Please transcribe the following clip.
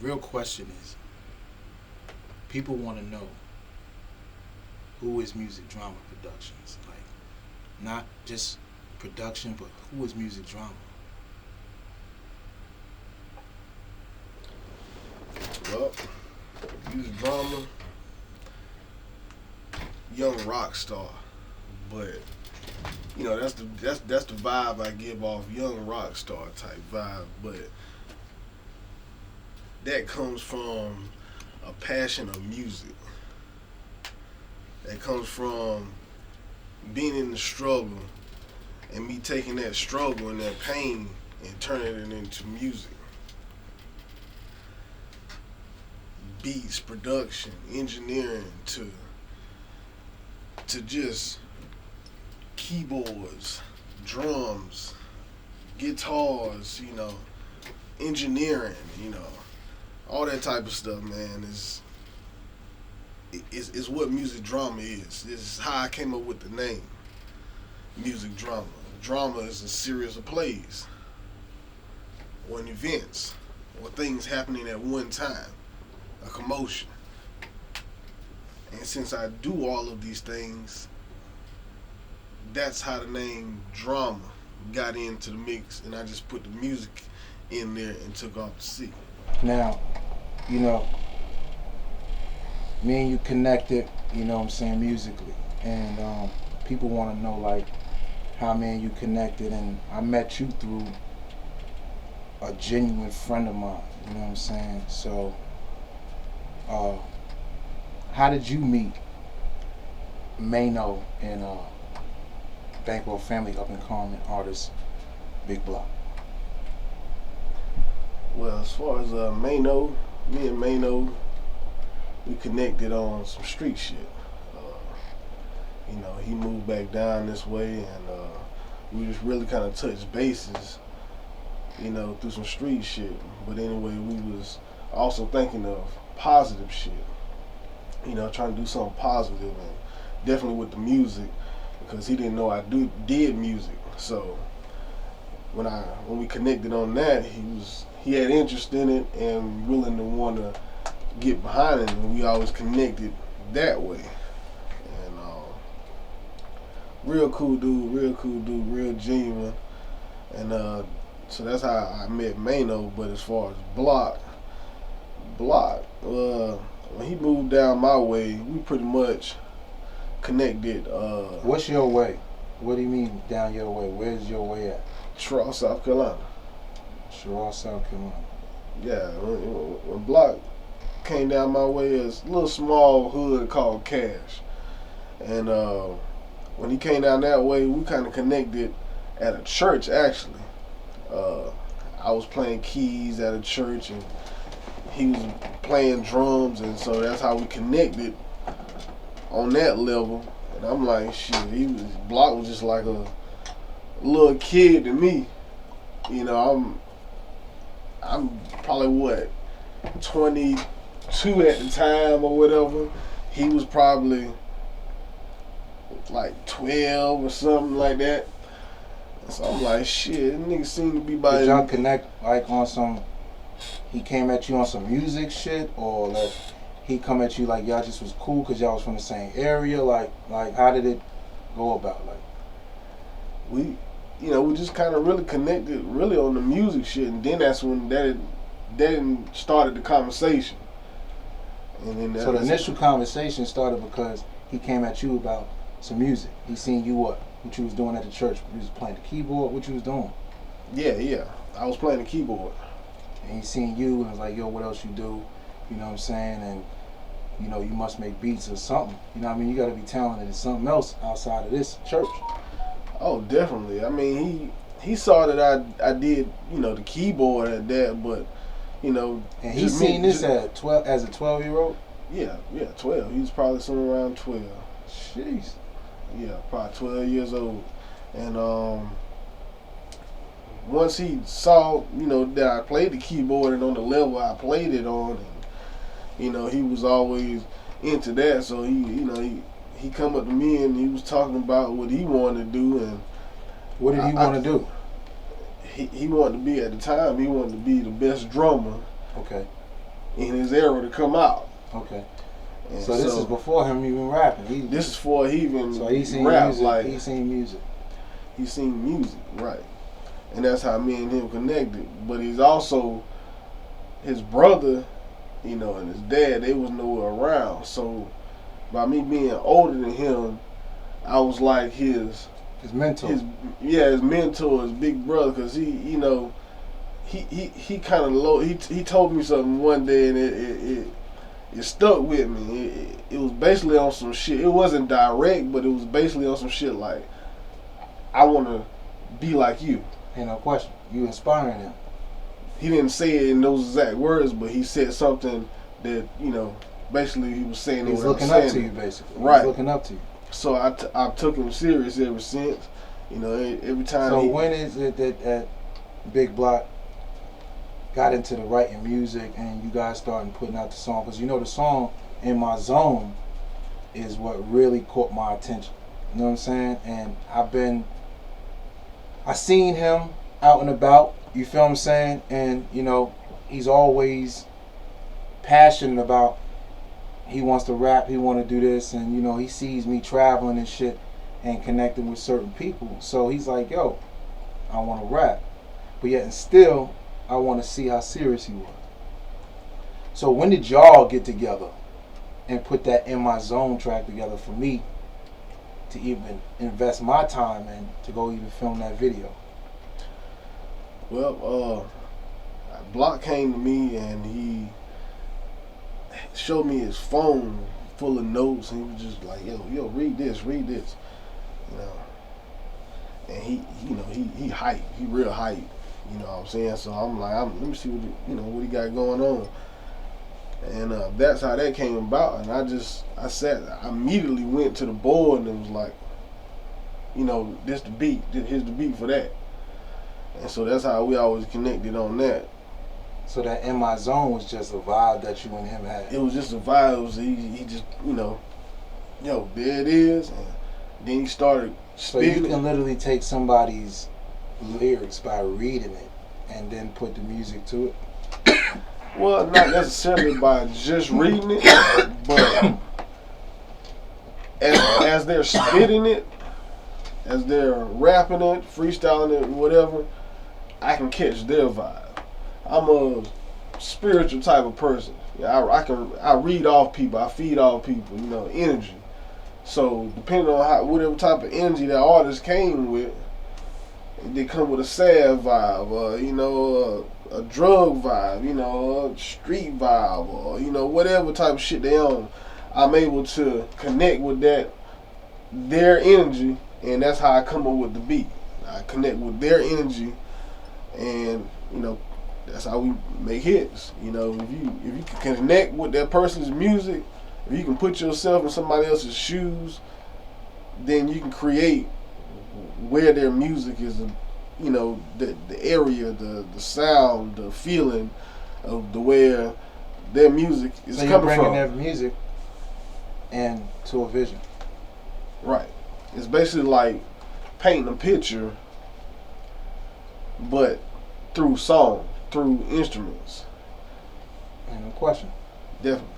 real question is, people want to know who is Music Drama Productions, like not just production, but who is Music Drama? Well, Music Drama, young rock star, but that's the vibe I give off, young rock star type vibe, but that comes from a passion of music. That comes from being in the struggle and me taking that struggle and that pain and turning it into music. Beats, production, engineering to just keyboards, drums, guitars, engineering, all that type of stuff, man, is what music drama is. This is how I came up with the name, music drama. Drama is a series of plays or an events or things happening at one time, a commotion. And since I do all of these things, that's how the name drama got into the mix, and I just put the music in there and took off the C. Now, me and you connected, musically. And people want to know, like, how me and you connected. And I met you through a genuine friend of mine, you know what I'm saying? So, how did you meet Mano and Bankroll family up and coming artist, Big Block? Well, as far as Mano, me and Mano, we connected on some street shit. He moved back down this way, and we just really kind of touched bases, through some street shit. But anyway, we was also thinking of positive shit, trying to do something positive, and definitely with the music, because he didn't know I did music. So when we connected on that, he had interest in it and willing to want to get behind it, and we always connected that way. And real cool dude, real genuine. And so that's how I met Mano. But as far as Block, when he moved down my way, we pretty much connected. What's your way? What do you mean down your way? Where's your way at? Charles, South Carolina. Charles, South Carolina. Yeah, when Block came down my way, as a little small hood called Cash. And when he came down that way, we kind of connected at a church, actually. I was playing keys at a church, and he was playing drums, and so that's how we connected on that level. And I'm like, shit, Block was just like a little kid to me. I'm probably 22 at the time or whatever. He was probably like 12 or something like that. So I'm like, shit, this nigga seem to be by. Did y'all connect like on some? He came at you on some music shit, or like he come at you like y'all just was cool because y'all was from the same area? Like how did it go about? Like we just kind of really connected really on the music shit, and then that's when that started the conversation. And then so the initial conversation started because he came at you about some music. He seen you what you was doing at the church. You was playing the keyboard. What you was doing? Yeah. I was playing the keyboard. And he seen you and was like, yo, what else you do? You know what I'm saying? And you must make beats or something. You know what I mean? You got to be talented in something else outside of this church. Oh, definitely. I mean, he saw that I did, the keyboard at that, but, And he seen this at 12 as a 12-year-old? Yeah, 12. He was probably somewhere around 12. Jeez. Yeah, probably 12 years old. And once he saw, that I played the keyboard and on the level I played it on, and, he was always into that, so he come up to me and he was talking about what he wanted to do. And what did he want to do? He wanted to be, at the time, he wanted to be the best drummer. Okay. in his era to come out. Okay. And so this is before him even rapping. This is before he even he seen rap. Music, like he seen music. He seen music, right? And that's how me and him connected. But he's also his brother, you know, and his dad. They was nowhere around. So by me being older than him, I was like his mentor. His mentor, his big brother, because he kind of low. He told me something one day, and it stuck with me. It was basically on some shit. It wasn't direct, but it was basically on some shit like, I want to be like you. Ain't no question. You inspiring him. He didn't say it in those exact words, but he said something that, you know, basically he was saying. He's looking up to you, basically. Right. He's looking up to you. So I took him serious ever since. You know, every time. So when is it that Big Block got into the writing music and you guys started putting out the song? Because you know the song In My Zone is what really caught my attention. You know what I'm saying? And I seen him out and about, you feel what I'm saying? And, you know, he's always passionate about, he wants to rap, he want to do this, and, you know, he sees me traveling and shit and connecting with certain people. So he's like, yo, I want to rap. But yet and still, I want to see how serious he was. So when did y'all get together and put that In My Zone track together for me to even invest my time in to go even film that video? Well, Block came to me and he showed me his phone full of notes, and he was just like, yo, read this, you know. And he hype, he real hype, you know what I'm saying? So I'm like, let me see what he got going on. And that's how that came about. And I immediately went to the board and was like, you know, here's the beat for that. And so that's how we always connected on that. So that In My Zone was just a vibe that you and him had. It was just a vibe. It was, he just, you know, yo, there it is. And then he started spitting. So you can literally take somebody's lyrics by reading it and then put the music to it? Well, not necessarily by just reading it, but as they're spitting it, as they're rapping it, freestyling it, whatever, I can catch their vibe. I'm a spiritual type of person. I read off people, I feed off people, you know, energy. So depending on whatever type of energy that artist came with, they come with a sad vibe, you know, a drug vibe, you know, a street vibe, or, you know, whatever type of shit they on. I'm able to connect with their energy, and that's how I come up with the beat. I connect with their energy, and, you know, that's how we make hits. You know, if you can connect with that person's music, if you can put yourself in somebody else's shoes, then you can create where their music is, you know, the area, the sound, the feeling of where their music is coming from. So you're bringing their music and to a vision. Right. It's basically like painting a picture, but through song, through instruments. Ain't no question. Definitely.